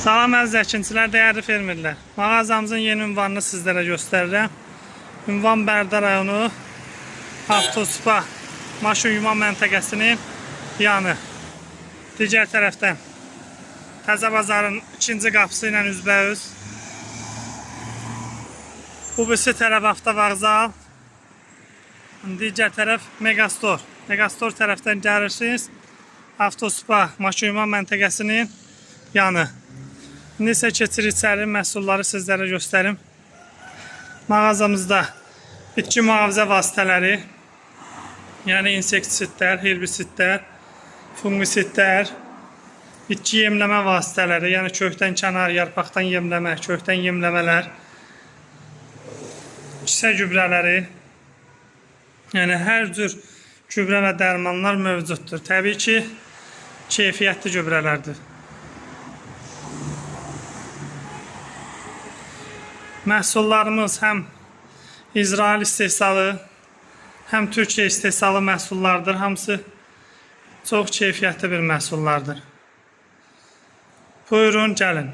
Salam əziz əkinçilər, dəyərli fermerlər. Mağazamızın yeni ünvanını sizlərə göstərirəm. Ünvan Bərdə rayonu Avtospa maşın yuma məntəqəsinin yanı. Digər tərəfdən Təzə Bazarın ikinci qapısı ilə üzbəüz. Bu birisi tərəf avtovağzal. Digər tərəf Megastor. Megastor tərəfdən gəlirsiniz. Avtospa maşın yuma məntəqəsinin yanı. İndi isə keçirik içəri, məhsulları sizlərə göstərim. Mağazamızda bitki mühafizə vasitələri, yəni insektisidlər, herbisidlər, fungisidlər, bitki yemləmə vasitələri, yəni kökdən kənar, yarpaqdan yemləmə, kökdən yemləmələr, kisə gübrələri, yəni hər cür gübrə və dərmanlar mövcuddur. Təbii ki, keyfiyyətli gübrələrdir. Məhsullarımız həm İsrail istehsalı, həm Türkiyə istehsalı məhsullardır. Hamısı çox keyfiyyətli bir məhsullardır. Buyurun, gəlin.